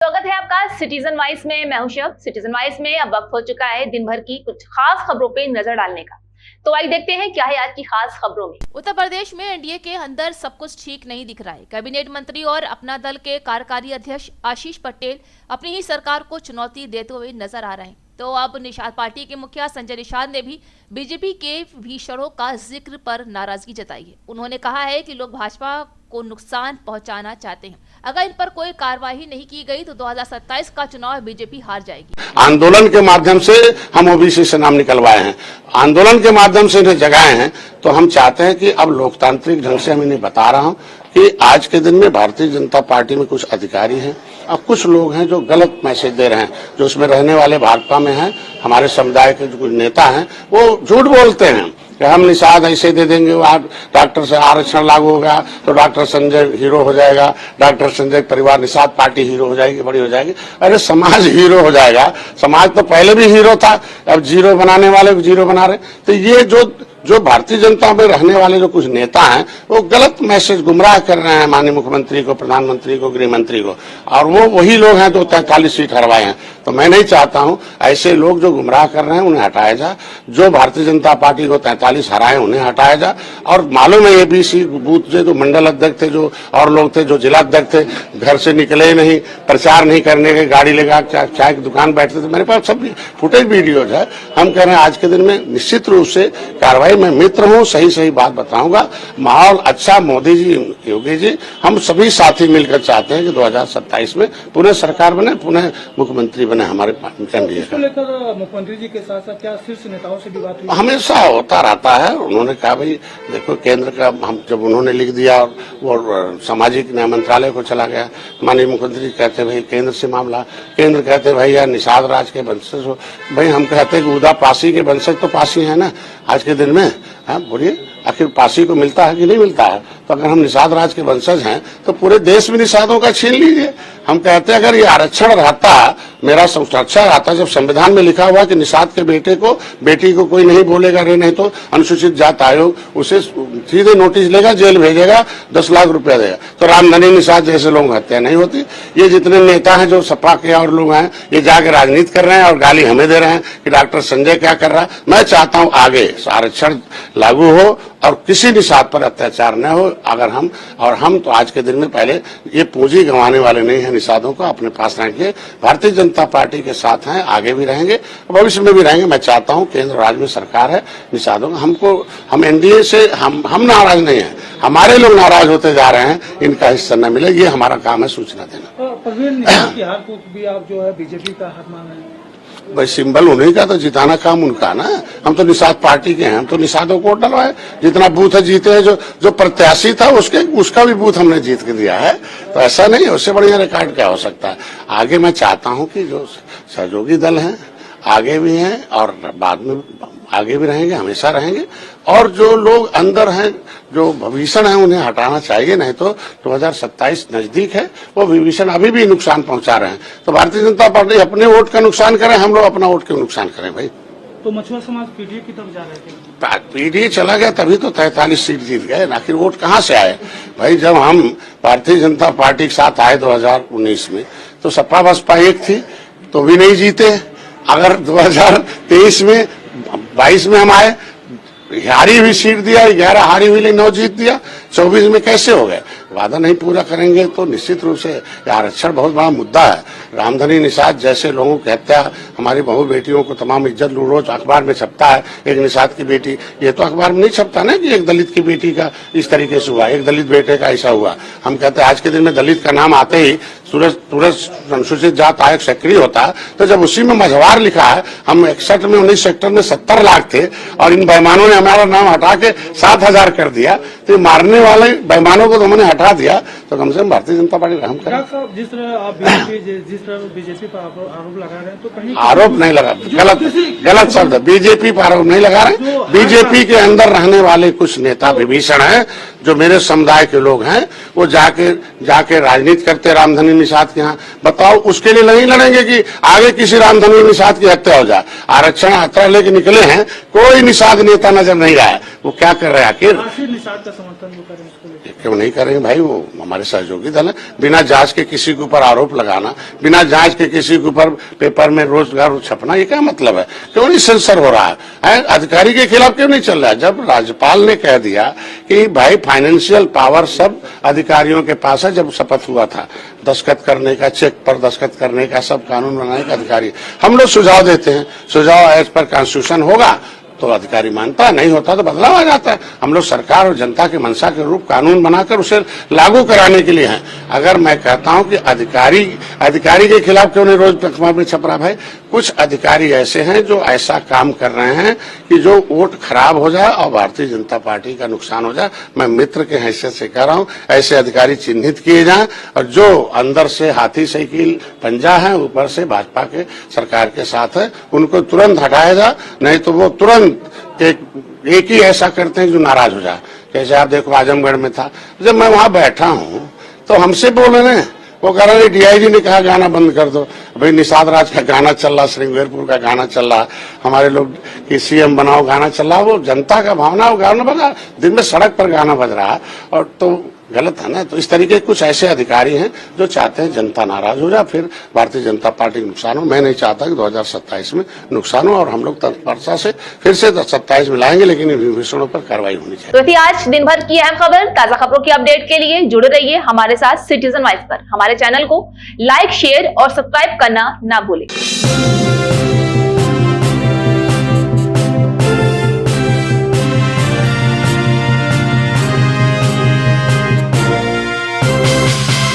स्वागत है आपका सिटीजन वाइस में। मैं हूं शब। सिटीजन वाइस में अब वक्त हो चुका है दिन भर की कुछ खास खबरों पे नजर डालने का। तो आइए देखते हैं क्या है आज की खास खबरों में। उत्तर प्रदेश में एनडीए के अंदर सब कुछ ठीक नहीं दिख रहा है। कैबिनेट मंत्री और अपना दल के कार्यकारी अध्यक्ष आशीष पटेल अपनी ही सरकार को चुनौती देते हुए नजर आ रहे हैं। तो अब निषाद पार्टी के मुखिया संजय निषाद ने भी बीजेपी के भीषणों का जिक्र पर नाराजगी जताई है। उन्होंने कहा है कि लोग भाजपा को नुकसान पहुंचाना चाहते हैं। अगर इन पर कोई कार्रवाई नहीं की गई तो 2027 का चुनाव बीजेपी हार जाएगी। आंदोलन के माध्यम से हम ओबीसी से नाम निकलवाए हैं, आंदोलन के माध्यम से इन्हें जगाए हैं। तो हम चाहते हैं कि अब लोकतांत्रिक ढंग से हम इन्हें बता रहा हूं कि आज के दिन में भारतीय जनता पार्टी में कुछ अधिकारी हैं और कुछ लोग हैं जो गलत मैसेज दे रहे हैं, जो उसमें रहने वाले भाजपा में हैं, हमारे समुदाय के जो कुछ नेता हैं वो झूठ बोलते हैं कि हम निषाद ऐसे दे देंगे, डॉक्टर से आरक्षण लागू होगा तो डॉक्टर संजय हीरो हो जाएगा, डॉक्टर संजय परिवार निषाद पार्टी हीरो हो जाएगी, बड़ी हो जाएगी। अरे समाज हीरो हो जाएगा, समाज तो पहले भी हीरो था, अब जीरो बनाने वाले को जीरो बना रहे। तो ये जो भारतीय जनता में रहने वाले जो कुछ नेता हैं वो गलत मैसेज गुमराह कर रहे हैं माननीय मुख्यमंत्री को, प्रधानमंत्री को, गृह मंत्री को, और वो वही लोग हैं जो 43 सीट हरवाए हैं। तो मैं नहीं चाहता हूं ऐसे लोग जो गुमराह कर रहे हैं उन्हें हटाया जा, जो भारतीय जनता पार्टी को 43 हराए उन्हें हटाया जा। और मालूम है एबीसी बूथ जो मंडल अध्यक्ष थे, जो और लोग थे, जो जिला अध्यक्ष थे, घर से निकले नहीं, प्रचार नहीं करने के, गाड़ी लेगा चाय की दुकान बैठते थे। मेरे पास सब फुटेज वीडियोज है। हम कह रहे हैं आज के दिन में निश्चित रूप से कार्रवाई, मैं मित्र हूं, सही बात बताऊंगा। माहौल अच्छा, मोदी जी, योगी जी, हम सभी साथी मिलकर चाहते हैं कि 2027 में पुनः सरकार बने, पुनः मुख्यमंत्री बने हमारे एनडीए का। लेकर मुख्यमंत्री जी के साथ साथ क्या शीर्ष नेताओं से भी बात हुई? हमेशा होता रहता है। उन्होंने कहा भाई देखो केंद्र का, हम जब उन्होंने लिख दिया और वो सामाजिक न्याय मंत्रालय को चला गया, माननीय मुख्यमंत्री कहते भाई केंद्र से मामला, केंद्र कहते भाई यार निषाद राज के वंशज हो। भाई हम कहते हैं कि उदा पासी के वंशज तो पासी है ना आज के दिन में। हाँ बोलिए, आखिर पासी को मिलता है कि नहीं मिलता है? तो अगर हम निषाद राज के वंशज हैं तो पूरे देश में निषादों का छीन लीजिए। हम कहते हैं अगर ये आरक्षण रहता, मेरा सुरक्षा रहता, जब संविधान में लिखा हुआ कि निषाद के बेटी को कोई नहीं बोलेगा रे, नहीं तो अनुसूचित जाति आयोग उसे सीधे नोटिस लेगा, जेल भेजेगा, 10 लाख रुपया देगा। तो रामधनी निषाद जैसे लोग हत्या नहीं होती। ये जितने नेता हैं जो सपा के और लोग हैं, ये जाके राजनीति कर रहे हैं और गाली हमें दे रहे हैं कि डॉक्टर संजय क्या कर रहा है। मैं चाहता हूं आगे आरक्षण लागू हो और किसी निषाद पर अत्याचार न हो। अगर हम तो आज के दिन में पहले ये पूंजी गंवाने वाले नहीं है, निषादों को अपने पास रखेंगे। भारतीय जनता पार्टी के साथ हैं, आगे भी रहेंगे, भविष्य में भी रहेंगे। मैं चाहता हूं केंद्र राज्य में सरकार है, निषादों हम एनडीए से हम नाराज नहीं है, हमारे लोग नाराज होते जा रहे हैं, इनका हिस्सा न मिले, ये हमारा काम है सूचना देना। परवीन निषाद की हार को भी आप जो है बीजेपी का हार मान रहे हैं? भाई सिंबल उन्हीं का, तो जिताना काम उनका ना। हम तो निषाद पार्टी के हैं, हम तो निषादों को वोट डलवाए। जितना बूथ है जीते हैं, जो प्रत्याशी था उसका भी बूथ हमने जीत के दिया है। तो ऐसा नहीं है, उससे बढ़िया रिकॉर्ड क्या हो सकता है। आगे मैं चाहता हूं कि जो सहयोगी दल हैं आगे भी हैं और बाद में आगे भी रहेंगे, हमेशा रहेंगे। और जो लोग अंदर हैं, जो विभीषण है, उन्हें हटाना चाहिए, नहीं तो 2027 नजदीक है। वो विभीषण अभी भी नुकसान पहुंचा रहे हैं। तो भारतीय जनता पार्टी अपने वोट का नुकसान करें, हम लोग अपना वोट क्यों नुकसान करें भाई? तो मछुआ समाज पीडीए की तरफ जा रहे थे, पीडीए चला गया तभी तो 43 सीट जीत गए। आखिर वोट कहाँ से आए भाई? जब हम भारतीय जनता पार्टी के साथ आए 2019 में तो सपा बसपा एक थी तो भी नहीं जीते। अगर 2023 में 22 में हम आए, हारी हुई सीट दिया, 11 हारी हुई 9 जीत दिया, 24 में कैसे हो गए? वादा नहीं पूरा करेंगे तो निश्चित रूप से आरक्षण बहुत बड़ा मुद्दा है। रामधनी निषाद जैसे लोगों की हत्या, हमारी बहू बेटियों को तमाम इज्जत लूट, रोज अखबार में छपता है एक निषाद की बेटी। ये तो अखबार में नहीं छपता ना कि एक दलित की बेटी का इस तरीके से हुआ, एक दलित बेटे का ऐसा हुआ। हम कहते हैं आज के दिन में दलित का नाम आते ही तुरंत अनुसूचित जाति आयोग सक्रिय होता है। तो जब उसी में मझवार लिखा है, हम 61 में 19 सेक्टर में 70 लाख थे और इन बेईमानों ने हमारा नाम हटा के 7000 कर दिया। तो मारने वाले बेईमानों को तो हमने हटा दिया, तो कम से कम भारतीय जनता पार्टी रहम करे। जिस तरह आप बीजेपी पर आरोप लगा रहे हैं, तो कहीं आरोप नहीं लगा, गलत शब्द है। बीजेपी पर आरोप नहीं लगा रहे। बीजेपी के अंदर रहने वाले कुछ नेता विभीषण हैं, जो मेरे समुदाय के लोग हैं, वो जाके राजनीति करते रामधनी निषाद के यहाँ। बताओ, उसके लिए नहीं लड़ेंगे कि आगे किसी रामधनी निषाद की हत्या हो जाए। आरक्षण यात्रा लेके निकले हैं, कोई निषाद नेता नजर नहीं रहा है। वो क्या कर रहे हैं आखिर? निषाद का समर्थन जो करें उसको लेकर क्यों नहीं करेंगे भाई, वो हमारे सहयोगी दल है। बिना जांच के किसी के ऊपर आरोप लगाना, बिना जांच के किसी के ऊपर पेपर में रोजगार छपना, ये क्या मतलब है? क्यों नहीं सेंसर हो रहा है? अधिकारी के खिलाफ क्यों नहीं चल रहा है? जब राज्यपाल ने कह दिया कि भाई फाइनेंशियल पावर सब अधिकारियों के पास है, जब शपथ हुआ था दस्तखत करने का, चेक पर दस्तखत करने का, सब कानून बनाने का अधिकारी, हम लोग सुझाव देते हैं, सुझाव एज पर कॉन्स्टिट्यूशन होगा तो अधिकारी मानता है, नहीं होता तो बदलाव आ जाता है। हम लोग सरकार और जनता के मंशा के रूप कानून बनाकर उसे लागू कराने के लिए हैं। अगर मैं कहता हूं कि अधिकारी के खिलाफ क्यों नहीं रोज अखबार में छप रहा? भाई कुछ अधिकारी ऐसे हैं जो ऐसा काम कर रहे हैं कि जो वोट खराब हो जाए और भारतीय जनता पार्टी का नुकसान हो जाए। मैं मित्र के हैसियत से कह रहा हूं, ऐसे अधिकारी चिन्हित किए जाएं और जो अंदर से हाथी साइकिल पंजा है, ऊपर से भाजपा के सरकार के साथ है, उनको तुरंत हटाया जाए, नहीं तो वो तुरंत एक ही ऐसा करते हैं जो नाराज हो जाए। जैसे आप देखो आजमगढ़ में था, जब मैं वहां बैठा हूं तो हमसे बोल रहे हैं, वो कह रहे डीआईजी ने कहा गाना बंद कर दो। भाई निषाद राज का गाना चल रहा, श्रृंगारपुर का गाना चल रहा, हमारे लोग की सीएम बनाओ गाना चल रहा, वो जनता का भावना, वो गाना बजा, दिन में सड़क पर गाना बज रहा है, और तो गलत है ना। तो इस तरीके कुछ ऐसे अधिकारी हैं जो चाहते हैं जनता नाराज हो जाए, फिर भारतीय जनता पार्टी नुकसान हो। मैं नहीं चाहता कि 2027 में नुकसान हो, और हम लोग तत्परता से फिर से 27 में लाएंगे, लेकिन इन विषयों पर कार्रवाई होनी चाहिए। तो थी आज दिन भर की अहम खबर। ताजा खबरों की अपडेट के लिए जुड़े रहिए हमारे साथ सिटीजन वाइस पर। हमारे चैनल को लाइक, शेयर और सब्सक्राइब करना ना भूलें।